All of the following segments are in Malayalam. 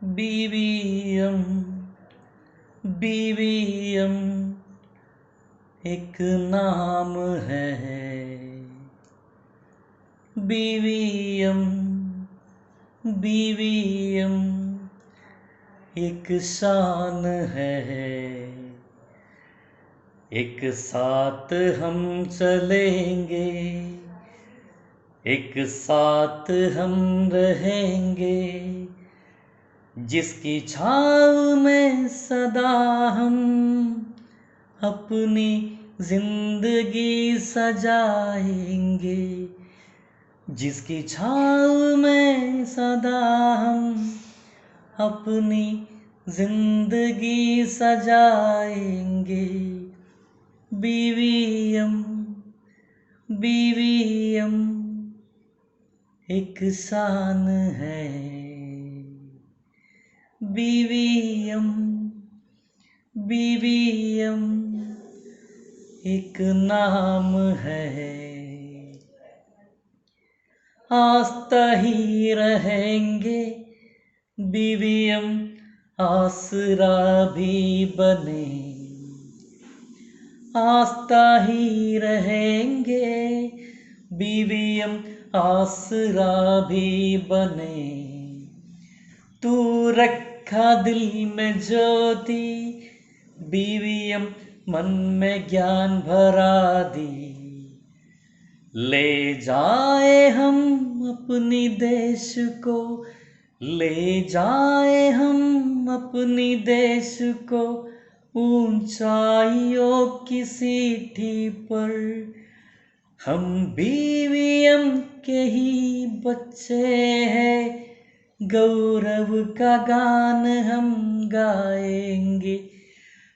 बीवीएम बीवीएम एक नाम है। बीवीएम बीवीएम एक शान है। एक साथ हम चलेंगे, एक साथ हम रहेंगे, जिसकी छाँव में सदा हम अपनी जिंदगी सजाएंगे, जिसकी छाँव में सदा हम अपनी जिंदगी सजाएंगे। बीवीएम बीवीएम एक शान है। बीवीएम बीवीएम एक नाम है। आस्था ही रहेंगे, बीवीएम आसरा भी बने। आस्था ही रहेंगे, बीवीएम आसरा भी बने। तू रखा दिल में ज्योति, बीवीएम मन में ज्ञान भरा दी। ले जाए हम अपनी देश को, ले जाए हम अपनी देश को ऊंचाइयों की सीढ़ी पर। हम बीवीएम के ही बच्चे हैं, गौरव का गान हम गाएंगे।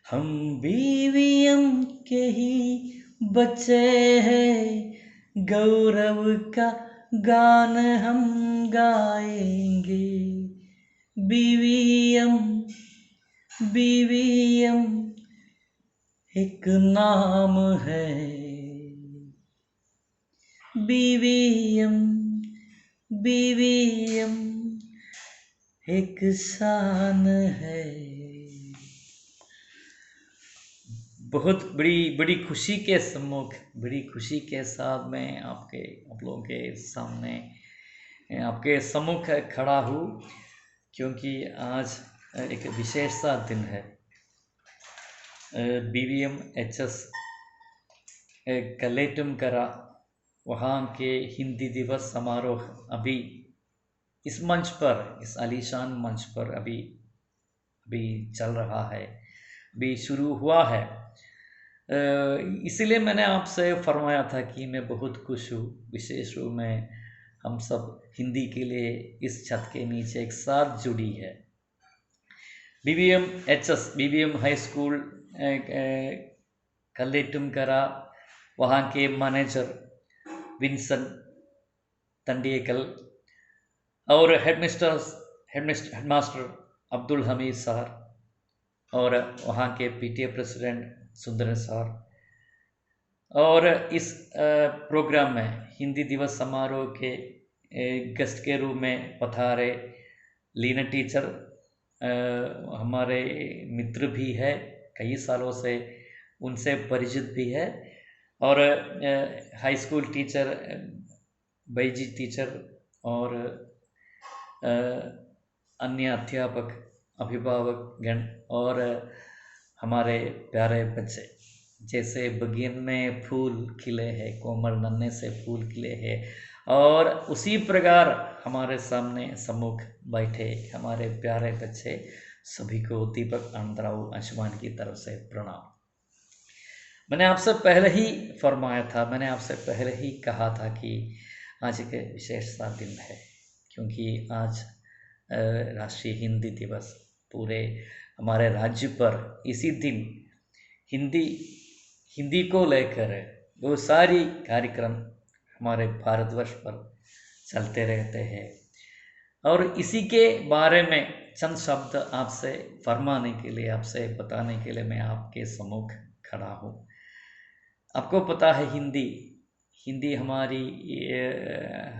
हम बीवीएम के ही बच्चे हैं, गौरव का गान हम गाएंगे। बीवीएम बीवीएम एक नाम है। बीवीएम बीवीएम एक शान है। बहुत बड़ी खुशी के सम्मुख, बड़ी खुशी के साथ मैं आप लोगों के सामने, आपके सम्मुख खड़ा हूँ, क्योंकि आज एक विशेष सा दिन है। बीवीएम एचएस कलेटुमकरा वहाँ के हिंदी दिवस समारोह अभी इस मंच पर, इस आलीशान मंच पर अभी चल रहा है, अभी शुरू हुआ है। इसीलिए मैंने आपसे फरमाया था कि मैं बहुत खुश हूँ, विशेष रूप में हम सब हिंदी के लिए इस छत के नीचे एक साथ जुड़ी है। BVM HS, BVM high school Kalletumkara, वहाँ के मैनेजर विंसेंट तंडियकल और हेडमास्टर अब्दुल हमीद सर और वहाँ के पीटीए प्रेसिडेंट सुंदर सर, और इस प्रोग्राम में हिंदी दिवस समारोह के गेस्ट के रूप में पधारे लीना टीचर, हमारे मित्र भी है, कई सालों से उनसे परिचित भी है, और हाई स्कूल टीचर बैजी टीचर और अन्य अध्यापक, अभिभावक गण और हमारे प्यारे बच्चे। जैसे बगीन में फूल खिले हैं, कोमल नन्हे से फूल खिले हैं, और उसी प्रकार हमारे सामने सम्मुख बैठे हमारे प्यारे बच्चे सभी को दीपक आनंदराव अंशुमान की तरफ से प्रणाम। मैंने आपसे पहले ही फरमाया था, मैंने आपसे पहले ही कहा था कि आज एक विशेष सा दिन है, क्योंकि आज राष्ट्रीय हिंदी दिवस पूरे हमारे राज्य पर इसी दिन हिंदी को लेकर वो सारी कार्यक्रम हमारे भारतवर्ष पर चलते रहते हैं, और इसी के बारे में चंद शब्द आपसे फरमाने के लिए, आपसे बताने के लिए मैं आपके सम्मुख खड़ा हूँ। आपको पता है हिंदी हमारी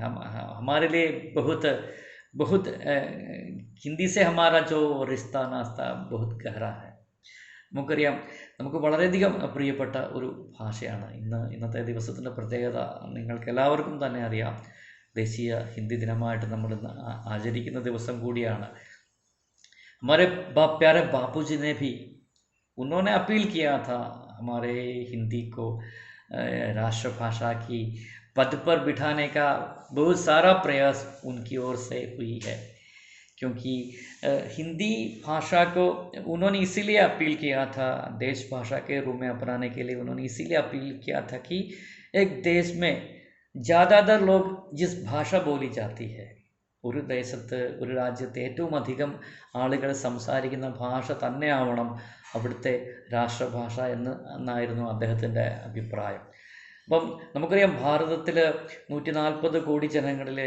हमारे लिए बहुत बहुत हिंदी से हमारा जो रिश्ता नास्ता बहुत गहरा है. നമുക്കറിയാം, നമുക്ക് വളരെയധികം പ്രിയപ്പെട്ട ഒരു ഭാഷയാണ്. ഇന്നത്തെ ദിവസത്തിൻ്റെ പ്രത്യേകത നിങ്ങൾക്ക് എല്ലാവർക്കും തന്നെ അറിയാം. ദേശീയ ഹിന്ദി ദിനമായിട്ട് നമ്മൾ ഇന്ന് ആചരിക്കുന്ന ദിവസം കൂടിയാണ്. हमारे प्यारे बापूजी ने भी उन्होंने अपील किया था हमारे हिंदी को राष्ट्रभाषा की पद पर बिठाने का बहुत सारा प्रयास उनकी ओर से हुई है, क्योंकि हिंदी भाषा को उन्होंने इसीलिए अपील किया था, देश भाषा के रूप में अपनाने के लिए उन्होंने इसीलिए अपील किया था कि एक देश में ज़्यादातर लोग जिस भाषा बोली जाती है, ഒരു ദേശത്ത് ഒരു രാജ്യത്ത് ഏറ്റവും അധികം ആളുകൾ സംസാരിക്കുന്ന ഭാഷ തന്നെയാവണം അവിടുത്തെ രാഷ്ട്രഭാഷ എന്നായിരുന്നു അദ്ദേഹത്തിൻ്റെ അഭിപ്രായം. അപ്പം നമുക്കറിയാം, ഭാരതത്തിൽ 140 കോടി ജനങ്ങളിൽ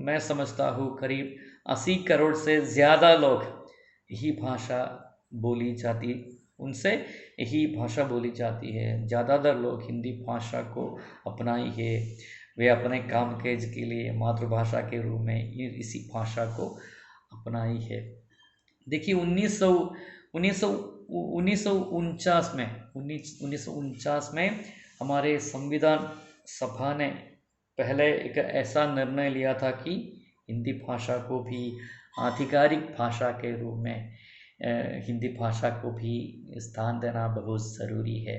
मैं समझता हूँ करीब 80 करोड़ से ज़्यादा लोग यही भाषा बोली जाती, उनसे यही भाषा बोली जाती है. ज़्यादातर लोग हिंदी भाषा को अपनाई है. वे अपने काम काज के लिए मातृभाषा के रूप में इसी भाषा को अपनाई है. देखिए 1949 में हमारे संविधान सभा ने पहले एक ऐसा निर्णय लिया था कि हिंदी भाषा को भी आधिकारिक भाषा के रूप में हिंदी भाषा को भी स्थान देना बहुत ज़रूरी है,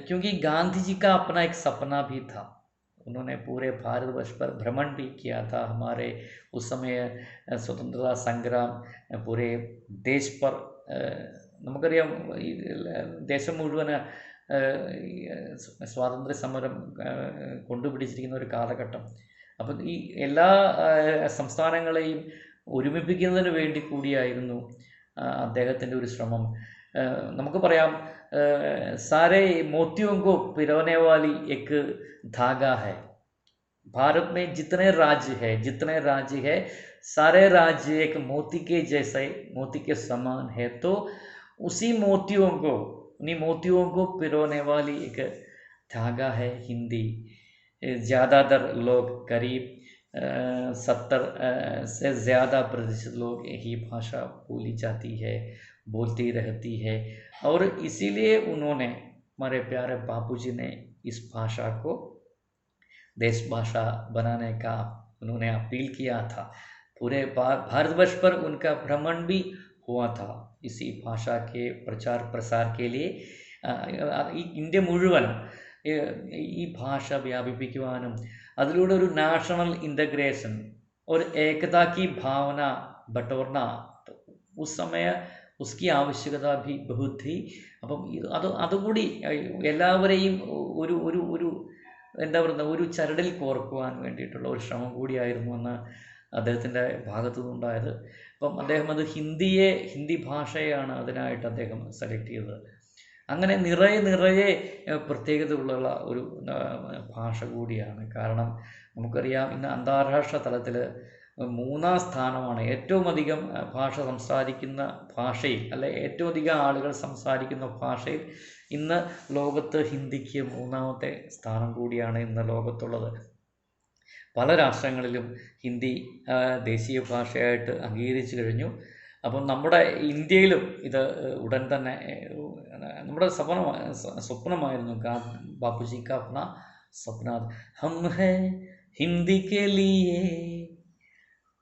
क्योंकि गांधी जी का अपना एक सपना भी था. उन्होंने पूरे भारतवर्ष पर भ्रमण भी किया था. हमारे उस समय स्वतंत्रता संग्राम पूरे देश पर നമുക്കറിയാം, ഈ ദേശം മുഴുവൻ സ്വാതന്ത്ര്യ സമരം കൊണ്ടുപിടിച്ചിരിക്കുന്ന ഒരു കാലഘട്ടം. അപ്പം ഈ എല്ലാ സംസ്ഥാനങ്ങളെയും ഒരുമിപ്പിക്കുന്നതിന് വേണ്ടി കൂടിയായിരുന്നു അദ്ദേഹത്തിൻ്റെ ഒരു ശ്രമം. നമുക്ക് പറയാം, सारे मोतियों को पिरोने वाली एक धागा है. भारत में जितने राज्य है सारे राज्य एक मोती के जैसे, मोती के समान है. तो उन्हीं मोतियों को पिरोने वाली एक धागा है हिंदी. ज़्यादातर लोग करीब 70 से ज़्यादा प्रतिशत लोग यही भाषा बोलती रहती है. और इसीलिए उन्होंने, हमारे प्यारे बापूजी ने इस भाषा को देश भाषा बनाने का उन्होंने अपील किया था. पूरे भारतवर्ष पर उनका भ्रमण भी हुआ था इसी भाषा के प्रचार प्रसार के लिए. ഇന്ത്യ മുഴുവൻ ഈ ഭാഷ വ്യാപിപ്പിക്കുവാനും അതിലൂടെ ഒരു നാഷണൽ ഇൻ്റഗ്രേഷൻ और एकता की भावना बटोरना, उस समय उसकी आवश्यकता भी बहुत थी. അപ്പം അതുകൂടി എല്ലാവരെയും ഒരു എന്താ പറയുക, ഒരു ചരടിൽ കോർക്കുവാൻ വേണ്ടിയിട്ടുള്ള ഒരു ശ്രമം കൂടിയായിരുന്നു എന്ന് അദ്ദേഹത്തിൻ്റെ ഭാഗത്തു നിന്നുണ്ടായത്. അപ്പം അദ്ദേഹം അത് ഹിന്ദി ഭാഷയാണ് അതിനായിട്ട് അദ്ദേഹം സെലക്ട് ചെയ്തത്. അങ്ങനെ നിറയെ പ്രത്യേകതയുള്ള ഒരു ഭാഷ കൂടിയാണ്. കാരണം നമുക്കറിയാം, ഇന്ന് അന്താരാഷ്ട്ര തലത്തിൽ 3-ാം സ്ഥാനമാണ് ഏറ്റവും അധികം ഭാഷ സംസാരിക്കുന്ന ഭാഷയിൽ, അല്ലെ ഏറ്റവും അധികം ആളുകൾ സംസാരിക്കുന്ന ഭാഷയിൽ ഇന്ന് ലോകത്ത് ഹിന്ദിക്ക് 3-ാമത്തെ സ്ഥാനം കൂടിയാണ് ഇന്ന് ലോകത്തുള്ളത്. പല രാഷ്ട്രങ്ങളിലും ഹിന്ദി ദേശീയ ഭാഷയായിട്ട് അംഗീകരിച്ചു കഴിഞ്ഞു. അപ്പം നമ്മുടെ ഇന്ത്യയിലും ഇത് ഉടൻ തന്നെ നമ്മുടെ സ്വപ്നമായിരുന്നു. ബാപ്പുജി കാ അപ്നാ സപ്ന ഹം ഹേ ഹിന്ദി കെ ലിയേ,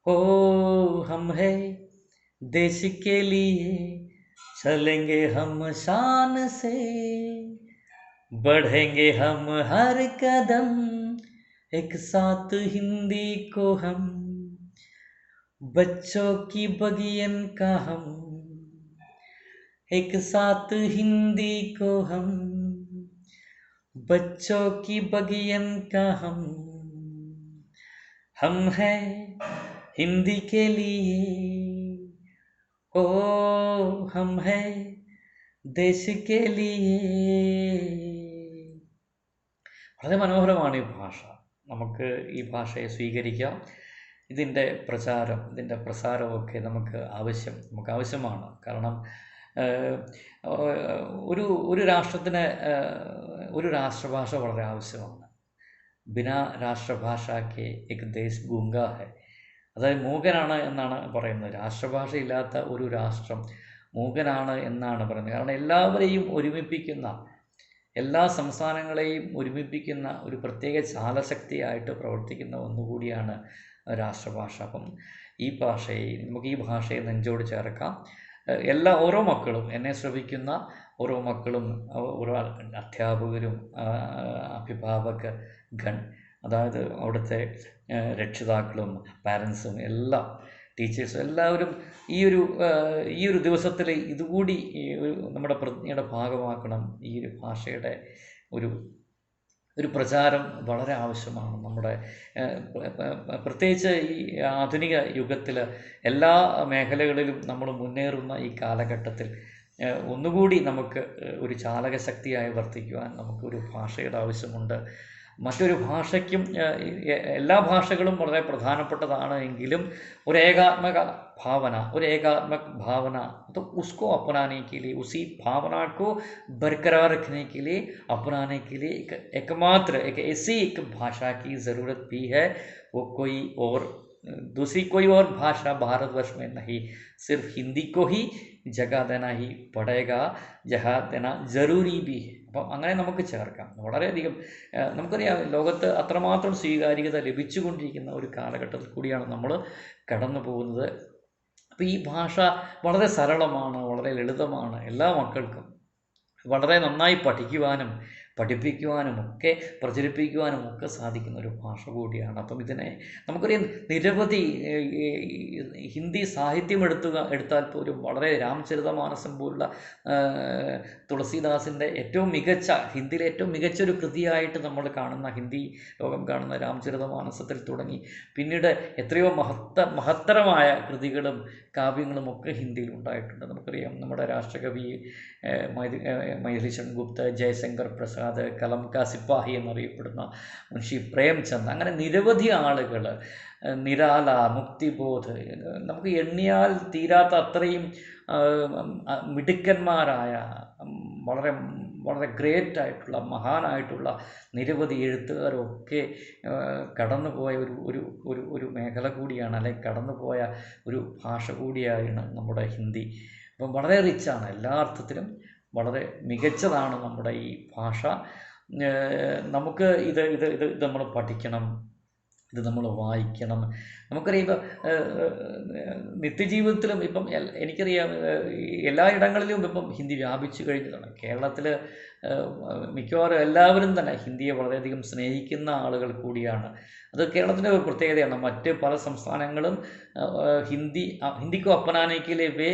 ഓ ഹം ഹേ देश के लिए चलेंगे हम शान से, बढ़ेंगे हम हर कदम एक साथ हिंदी को हम, बच्चों की बगियन का हम, एक साथ हिंदी को हम, बच्चों की बगियन का हम हैं हिंदी के लिए, ओ हम हैं देश के लिए. വളരെ മനോഹരമാണ് ഈ ഭാഷ. നമുക്ക് ഈ ഭാഷയെ സ്വീകരിക്കാം. ഇതിൻ്റെ പ്രസാരമൊക്കെ നമുക്ക് ആവശ്യമാണ്. കാരണം ഒരു രാഷ്ട്രത്തിന് ഒരു രാഷ്ട്രഭാഷ വളരെ ആവശ്യമാണ്. बिना राष्ट्रभाषा के एक देश गूंगा है. അതായത് മൂകനാണ് എന്നാണ് പറയുന്നത്. രാഷ്ട്രഭാഷയില്ലാത്ത ഒരു രാഷ്ട്രം മൂകനാണ് എന്നാണ് പറയുന്നത്. കാരണം എല്ലാവരെയും ഒരുമിപ്പിക്കുന്ന, എല്ലാ സംസ്ഥാനങ്ങളെയും ഒരുമിപ്പിക്കുന്ന ഒരു പ്രത്യേക ചാലശക്തിയായിട്ട് പ്രവർത്തിക്കുന്ന ഒന്നുകൂടിയാണ് രാഷ്ട്രഭാഷ. അപ്പം ഈ നമുക്ക് ഈ ഭാഷയെ നെഞ്ചോട് ചേർക്കാം. ഓരോ മക്കളും, എന്നെ ശ്രവിക്കുന്ന ഓരോ മക്കളും, ഓരോ അധ്യാപകരും, അഭിഭാവകഗൺ, അതായത് അവിടുത്തെ രക്ഷിതാക്കളും പാരൻസും എല്ലാം, ടീച്ചേഴ്സും എല്ലാവരും ഈ ഒരു ദിവസത്തിൽ ഇതുകൂടി നമ്മുടെ പ്രതിജ്ഞയുടെ ഭാഗമാക്കണം. ഈ ഒരു ഭാഷയുടെ ഒരു പ്രചാരം വളരെ ആവശ്യമാണ്. നമ്മുടെ പ്രത്യേകിച്ച് ഈ ആധുനിക യുഗത്തിൽ എല്ലാ മേഖലകളിലും നമ്മൾ മുന്നേറുന്ന ഈ കാലഘട്ടത്തിൽ ഒന്നുകൂടി നമുക്ക് ഒരു ചാലകശക്തിയായി വർത്തിക്കുവാൻ നമുക്കൊരു ഭാഷയുടെ ആവശ്യമുണ്ട്. മറ്റൊരു ഭാഷയ്ക്കും എല്ലാ ഭാഷകളും വളരെ പ്രധാനപ്പെട്ടതാണ് എങ്കിലും ഒരു ഏകാത്മക भावना तो उसको अपनाने के लिए, उसी भावना को बरकरार रखने के लिए, अपनाने के लिए एक ऐसी एक भाषा की ज़रूरत भी है। वो दूसरी कोई और भाषा भारतवर्ष में नहीं, सिर्फ हिंदी को ही जगह देना ही पड़ेगा, जगह देना ज़रूरी भी है. അപ്പം അങ്ങനെ നമുക്ക് ചേർക്കാം. വളരെയധികം നമുക്കറിയാം, ലോകത്ത് അത്രമാത്രം സ്വീകാര്യത ലഭിച്ചുകൊണ്ടിരിക്കുന്ന ഒരു കാലഘട്ടത്തിൽ കൂടിയാണ് നമ്മൾ കടന്നു പോകുന്നത്. അപ്പോൾ ഈ ഭാഷ വളരെ സരളമാണ്, വളരെ ലളിതമാണ്. എല്ലാ മക്കൾക്കും വളരെ നന്നായി പഠിക്കുവാനും പഠിപ്പിക്കുവാനും ഒക്കെ പ്രചരിപ്പിക്കുവാനും ഒക്കെ സാധിക്കുന്ന ഒരു ഭാഷ കൂടിയാണ്. അപ്പം ഇതിനെ നമുക്കറിയാം, നിരവധി ഹിന്ദി സാഹിത്യം എടുത്താൽ പോലും വളരെ രാമചരിതമാനസം പോലുള്ള തുളസീദാസിൻ്റെ ഹിന്ദിയിലെ ഏറ്റവും മികച്ചൊരു കൃതിയായിട്ട് നമ്മൾ കാണുന്ന, ഹിന്ദി ലോകം കാണുന്ന രാമചരിതമാനസത്തിൽ തുടങ്ങി പിന്നീട് എത്രയോ മഹത്തരമായ കൃതികളും കാവ്യങ്ങളും ഒക്കെ ഹിന്ദിയിൽ ഉണ്ടായിട്ടുണ്ട്. നമുക്കറിയാം, നമ്മുടെ രാഷ്ട്രകവി മൈഥിലി സെൻഗുപ്ത, ജയശങ്കർ പ്രസാദ്, കലം കാ സിപ്പാഹി എന്നറിയപ്പെടുന്ന മുൻഷി പ്രേംചന്ദ്, അങ്ങനെ നിരവധി ആളുകൾ, നിരാല, മുക്തിബോധ്, നമുക്ക് എണ്ണിയാൽ തീരാത്ത അത്രയും മിടുക്കന്മാരായ, വളരെ വളരെ ഗ്രേറ്റ് ആയിട്ടുള്ള, മഹാനായിട്ടുള്ള നിരവധി എഴുത്തുകാരൊക്കെ കടന്നുപോയ ഒരു മേഖല കൂടിയാണ്, അല്ലെങ്കിൽ കടന്നുപോയ ഒരു ഭാഷ കൂടിയാണ് നമ്മുടെ ഹിന്ദി. അപ്പം വളരെ റിച്ചാണ്, എല്ലാ അർത്ഥത്തിലും വളരെ മികച്ചതാണ് നമ്മുടെ ഈ ഭാഷ. നമുക്ക് ഇത് നമ്മൾ പഠിക്കണം, ഇത് നമ്മൾ വായിക്കണം. നമുക്കറിയാം, ഇപ്പം നിത്യജീവിതത്തിലും ഇപ്പം എനിക്കറിയാം എല്ലായിടങ്ങളിലും ഇപ്പം ഹിന്ദി വ്യാപിച്ചു കഴിഞ്ഞതാണ്. കേരളത്തിൽ മിക്കവാറും എല്ലാവരും തന്നെ ഹിന്ദിയെ വളരെയധികം സ്നേഹിക്കുന്ന ആളുകൾ കൂടിയാണ്. അത് കേരളത്തിൻ്റെ ഒരു പ്രത്യേകതയാണ്. മറ്റ് പല സംസ്ഥാനങ്ങളും ഹിന്ദിക്കോ അപ്പനാനേക്കിലെ വേ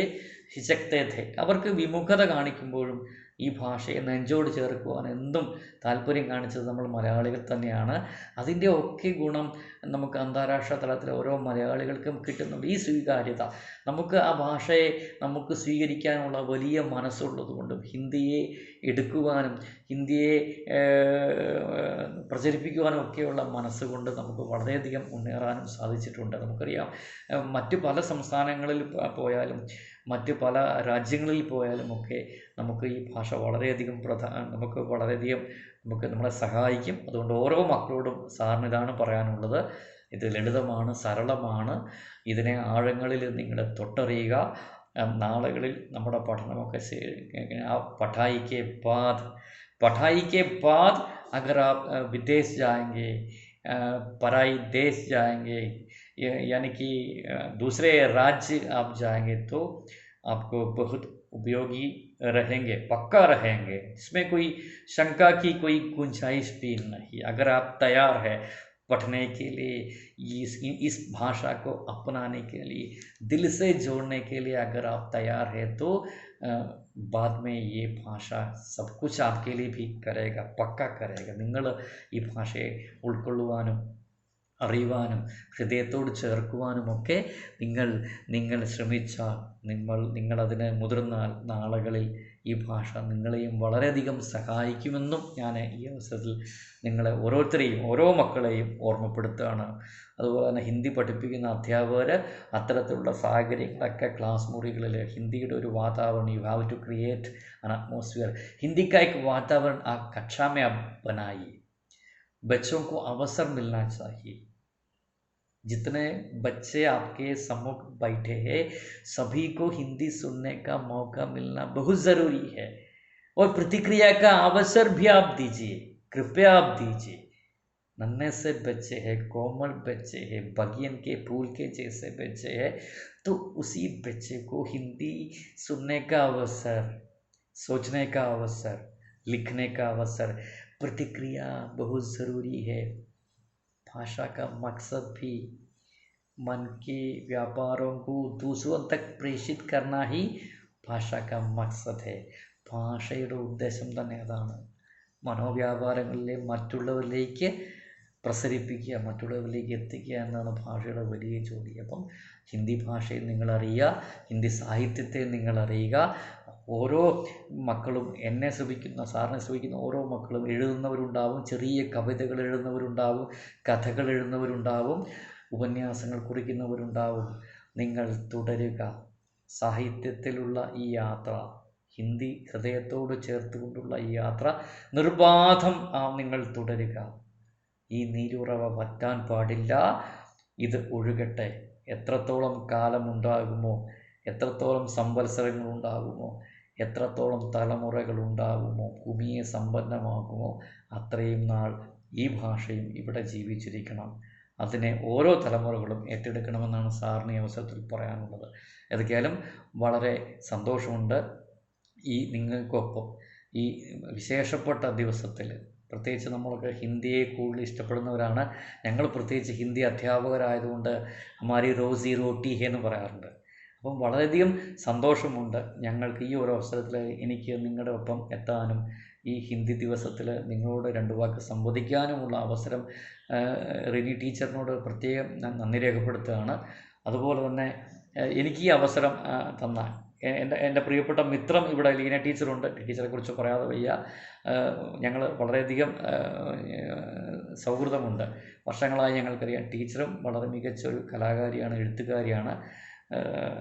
ഹിചക്തേ ഥേ, അവർക്ക് വിമുഖത കാണിക്കുമ്പോഴും ഈ ഭാഷയെ നെഞ്ചോട് ചേർക്കുവാൻ എന്തും താല്പര്യം കാണിച്ചത് നമ്മൾ മലയാളികൾ തന്നെയാണ്. അതിൻ്റെ ഒക്കെ ഗുണം നമുക്ക് അന്താരാഷ്ട്ര തലത്തിൽ ഓരോ മലയാളികൾക്കും കിട്ടുന്നുണ്ട്. ഈ സ്വീകാര്യത, നമുക്ക് ആ ഭാഷയെ നമുക്ക് സ്വീകരിക്കാനുള്ള വലിയ മനസ്സുള്ളത് കൊണ്ടും ഹിന്ദിയെ എടുക്കുവാനും ഹിന്ദിയെ പ്രചരിപ്പിക്കുവാനും ഒക്കെയുള്ള മനസ്സുകൊണ്ട് നമുക്ക് വളരെയധികം മുന്നേറാനും സാധിച്ചിട്ടുണ്ട്. നമുക്കറിയാം, മറ്റ് പല സംസ്ഥാനങ്ങളിൽ പോയാലും മറ്റ് പല രാജ്യങ്ങളിൽ പോയാലും ഒക്കെ നമുക്ക് ഈ ഭാഷ വളരെയധികം നമുക്ക് നമ്മളെ സഹായിക്കും. അതുകൊണ്ട് ഓരോ മക്കളോടും സാറിന് ഇതാണ് പറയാനുള്ളത്. ഇത് ലളിതമാണ്, സരളമാണ്. ഇതിനെ ആഴങ്ങളിൽ നിങ്ങൾ തൊട്ടറിയുക. നാളുകളിൽ നമ്മുടെ പഠനമൊക്കെ पढ़ाई के बाद अगर आप विदेश जाएंगे, पराई देश जाएंगे, यानी कि दूसरे राज्य आप जाएंगे, तो आपको बहुत उपयोगी रहेंगे, पक्का रहेंगे. इसमें कोई शंका की कोई गुंजाइश भी नहीं. अगर आप तैयार है पढ़ने के लिए, इस भाषा को अपनाने के लिए, दिल से जोड़ने के लिए अगर आप तैयार है, तो बाद में ये भाषा सब कुछ आपके लिए भी करेगा, पक्का करेगा. നിങ്ങൾ ഈ ഭാഷയെ ഉൾക്കൊള്ളുവാനും അറിയുവാനും ഹൃദയത്തോട് ചേർക്കുവാനുമൊക്കെ നിങ്ങൾ ശ്രമിച്ചാൽ, നിങ്ങളതിന് മുതിർന്നാൽ നാളുകളിൽ ഈ ഭാഷ നിങ്ങളെയും വളരെയധികം സഹായിക്കുമെന്നും ഞാൻ ഈ അവസരത്തിൽ നിങ്ങളെ ഓരോരുത്തരെയും, ഓരോ മക്കളെയും ഓർമ്മപ്പെടുത്തുകയാണ്. അതുപോലെ തന്നെ ഹിന്ദി പഠിപ്പിക്കുന്ന അധ്യാപകർ അത്തരത്തിലുള്ള സാഹചര്യങ്ങളൊക്കെ ക്ലാസ് മുറികളിൽ ഹിന്ദിയുടെ ഒരു വാതാവരണം, you have to create an atmosphere. Hindi का एक वातावरण आप कक्षा में आप बनाइए. बच्चों को अवसर मिलना चाहिए. जितने बच्चे आपके सम्मुख बैठे हैं सभी को हिंदी सुनने का मौका मिलना बहुत ज़रूरी है और प्रतिक्रिया का अवसर भी आप दीजिए, कृपया आप दीजिए। नन्हे से बच्चे हैं, कोमल बच्चे हैं, बगियन के फूल के जैसे बच्चे हैं, तो उसी बच्चे को हिंदी सुनने का अवसर, सोचने का अवसर, लिखने का अवसर, प्रतिक्रिया बहुत ज़रूरी है। भाषा का मकसद भी मन के व्यापारों को दूसरों तक प्रेषित करना ही ഭാഷ का മക്സദ് है. ഭാഷയുടെ ഉദ്ദേശം തന്നെ അതാണ്. മനോവ്യാപാരങ്ങളിലെ മറ്റുള്ളവരിലേക്ക് പ്രസരിപ്പിക്കുക, മറ്റുള്ളവരിലേക്ക് എത്തിക്കുക എന്നാണ് ഭാഷയുടെ വലിയ ജോലി. അപ്പം ഹിന്ദി ഭാഷയെ നിങ്ങളറിയുക, ഹിന്ദി സാഹിത്യത്തെ നിങ്ങളറിയുക. ഓരോ മക്കളും എന്നെ ശ്രമിക്കുന്ന, സാറിനെ ശ്രമിക്കുന്ന ഓരോ മക്കളും എഴുതുന്നവരുണ്ടാവും, ചെറിയ കവിതകൾ എഴുതുന്നവരുണ്ടാവും, കഥകൾ എഴുതുന്നവരുണ്ടാവും, ഉപന്യാസങ്ങൾ കുറിക്കുന്നവരുണ്ടാവും. നിങ്ങൾ തുടരുക. സാഹിത്യത്തിലുള്ള ഈ യാത്ര, ഹിന്ദി ഹൃദയത്തോട് ചേർത്തുകൊണ്ടുള്ള ഈ യാത്ര നിർബാധം നിങ്ങൾ തുടരുക. ഈ നീരുറവ വറ്റാൻ പാടില്ല, ഇത് ഒഴുകട്ടെ. എത്രത്തോളം കാലമുണ്ടാകുമോ, എത്രത്തോളം സംവത്സരങ്ങളുണ്ടാകുമോ, എത്രത്തോളം തലമുറകളുണ്ടാകുമോ, ഭൂമിയെ സമ്പന്നമാകുമോ, അത്രയും നാൾ ഈ ഭാഷയും ഇവിടെ ജീവിച്ചിരിക്കണം. അതിനെ ഓരോ തലമുറകളും ഏറ്റെടുക്കണമെന്നാണ് സാറിന് ഈ അവസരത്തിൽ പറയാനുള്ളത്. ഏതൊക്കെയാലും വളരെ സന്തോഷമുണ്ട് ഈ നിങ്ങൾക്കൊപ്പം ഈ വിശേഷപ്പെട്ട ദിവസത്തിൽ. പ്രത്യേകിച്ച് നമ്മളൊക്കെ ഹിന്ദിയെ കൂടുതൽ ഇഷ്ടപ്പെടുന്നവരാണ്. ഞങ്ങൾ പ്രത്യേകിച്ച് ഹിന്ദി അധ്യാപകരായതുകൊണ്ട് ഹമാരി റോസി റോട്ടി ഹേ എന്ന് പറയാറുണ്ട്. അപ്പം വളരെയധികം സന്തോഷമുണ്ട് ഞങ്ങൾക്ക് ഈ ഒരു അവസരത്തിൽ എനിക്ക് നിങ്ങളുടെ ഒപ്പം എത്താനും ഈ ഹിന്ദി ദിവസത്തിൽ നിങ്ങളോട് രണ്ട് വാക്ക് സംവദിക്കാനുമുള്ള അവസരം റിനി ടീച്ചറിനോട് പ്രത്യേകം നന്ദി രേഖപ്പെടുത്തുകയാണ്. അതുപോലെ തന്നെ എനിക്ക് ഈ അവസരം തന്ന എൻ്റെ പ്രിയപ്പെട്ട മിത്രം ഇവിടെ ലീന ടീച്ചറുണ്ട്. ടീച്ചറെക്കുറിച്ച് പറയാതെ വയ്യ. ഞങ്ങൾ വളരെയധികം സൗഹൃദമുണ്ട്. വർഷങ്ങളായി ഞങ്ങൾക്കറിയാം. ടീച്ചറും വളരെ മികച്ച ഒരു കലാകാരിയാണ്, എഴുത്തുകാരിയാണ്.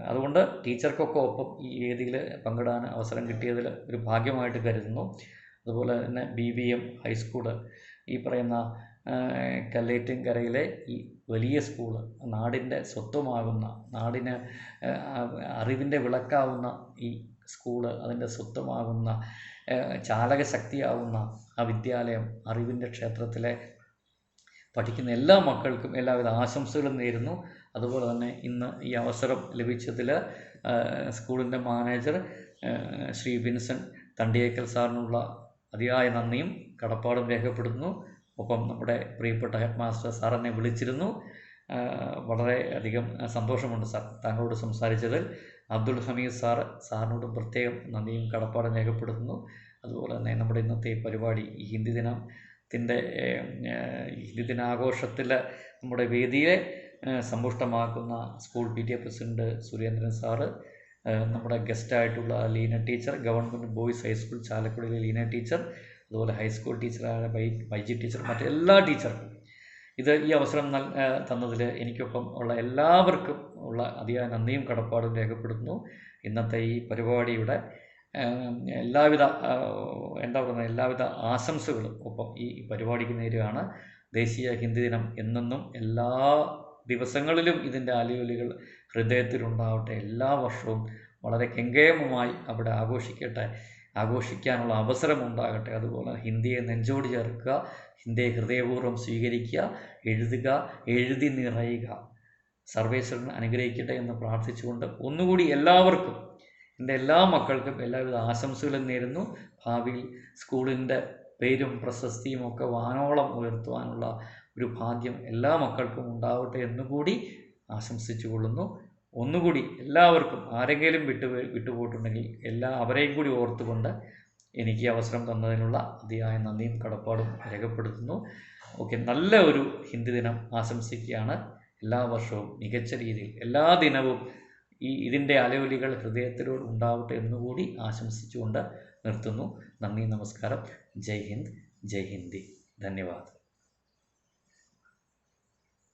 അതുകൊണ്ട് ടീച്ചർക്കൊക്കെ ഒപ്പം ഈ വേദിയിൽ പങ്കിടാൻ അവസരം കിട്ടിയതിൽ ഒരു ഭാഗ്യമായിട്ട് കരുതുന്നു. അതുപോലെ തന്നെ BVM ഹൈസ്കൂള്, ഈ പറയുന്ന കല്ലേറ്റുംകരയിലെ ഈ വലിയ സ്കൂള്, നാടിൻ്റെ സ്വത്വമാകുന്ന, നാടിന് അറിവിൻ്റെ വിളക്കാവുന്ന ഈ സ്കൂള്, അതിൻ്റെ സ്വത്വമാകുന്ന, ചാലകശക്തിയാവുന്ന ആ വിദ്യാലയം, അറിവിൻ്റെ ക്ഷേത്രത്തിലെ പഠിക്കുന്ന എല്ലാ മക്കൾക്കും എല്ലാവിധ ആശംസകളും നേരുന്നു. അതുപോലെ തന്നെ ഇന്ന് ഈ അവസരം ലഭിച്ചതിൽ സ്കൂളിൻ്റെ മാനേജർ ശ്രീ വിൻസെൻ്റ് തണ്ടിയേക്കൽ സാറിനുള്ള അതിയായ നന്ദിയും കടപ്പാടും രേഖപ്പെടുത്തുന്നു. ഒപ്പം നമ്മുടെ പ്രിയപ്പെട്ട ഹെഡ് മാസ്റ്റർ സാർ എന്നെ വിളിച്ചിരുന്നു. വളരെ അധികം സന്തോഷമുണ്ട് സാർ താങ്കളോട് സംസാരിച്ചതിൽ. അബ്ദുൽ ഹമീദ് സാറിനോടും പ്രത്യേകം നന്ദിയും കടപ്പാടും രേഖപ്പെടുത്തുന്നു. അതുപോലെ തന്നെ നമ്മുടെ ഇന്നത്തെ പരിപാടി, ഈ ഹിന്ദി ദിനാഘോഷത്തിൽ നമ്മുടെ വേദിയെ സമ്പുഷ്ടമാക്കുന്ന school PTA president Surendran sir, നമ്മുടെ ഗസ്റ്റായിട്ടുള്ള Leena teacher, government boys high school ചാലക്കുടിയിലെ ലീന ടീച്ചർ, അതുപോലെ ഹൈസ്കൂൾ ടീച്ചറായ ബൈജി ടീച്ചർ, മറ്റെല്ലാ ടീച്ചർക്കും ഈ അവസരം തന്നതിൽ എനിക്കൊപ്പം ഉള്ള എല്ലാവർക്കും ഉള്ള അതിയായ നന്ദിയും കടപ്പാടും രേഖപ്പെടുത്തുന്നു. ഇന്നത്തെ ഈ പരിപാടിയുടെ എല്ലാവിധ എല്ലാവിധ ആശംസകളും ഒപ്പം ഈ പരിപാടിക്ക് നേരുകയാണ്. ദേശീയ ഹിന്ദി ദിനം എന്നെന്നും എല്ലാ ദിവസങ്ങളിലും ഇതിൻ്റെ അലയൊലികൾ ഹൃദയത്തിലുണ്ടാവട്ടെ. എല്ലാ വർഷവും വളരെ കെങ്കേമമായി അവിടെ ആഘോഷിക്കാനുള്ള അവസരമുണ്ടാകട്ടെ. അതുപോലെ ഹിന്ദിയെ നെഞ്ചോട് ചേർക്കുക, ഹിന്ദിയെ ഹൃദയപൂർവ്വം സ്വീകരിക്കുക, എഴുതുക, എഴുതി നിറയുക. സർവേശ്വരൻ അനുഗ്രഹിക്കട്ടെ എന്ന് പ്രാർത്ഥിച്ചുകൊണ്ട് ഒന്നുകൂടി എല്ലാവർക്കും, എൻ്റെ എല്ലാ മക്കൾക്കും എല്ലാവിധ ആശംസകളും നേരുന്നു. ഭാവിയിൽ സ്കൂളിൻ്റെ പേരും പ്രശസ്തിയും ഒക്കെ വാനോളം ഉയർത്തുവാനുള്ള ഒരു ഭാഗ്യം എല്ലാ മക്കൾക്കും ഉണ്ടാവട്ടെ എന്നുകൂടി ആശംസിച്ചു കൊള്ളുന്നു. ഒന്നുകൂടി എല്ലാവർക്കും, ആരെങ്കിലും വിട്ടുപോയിട്ടുണ്ടെങ്കിൽ അവരെയും കൂടി ഓർത്തുകൊണ്ട് എനിക്ക് അവസരം തന്നതിനുള്ള അതിയായ നന്ദിയും കടപ്പാടും രേഖപ്പെടുത്തുന്നു. ഓക്കെ, നല്ല ഒരു ഹിന്ദി ദിനം ആശംസിക്കുകയാണ്. എല്ലാ വർഷവും മികച്ച രീതിയിൽ എല്ലാ ദിനവും ഇതിൻ്റെ അലയൊലികൾ ഹൃദയത്തിലൂടെ ഉണ്ടാവട്ടെ എന്നുകൂടി ആശംസിച്ചുകൊണ്ട് നിർത്തുന്നു. നന്ദി, നമസ്കാരം. ജയ് ഹിന്ദ്, ജയ് ഹിന്ദി. ധന്യവാദ്.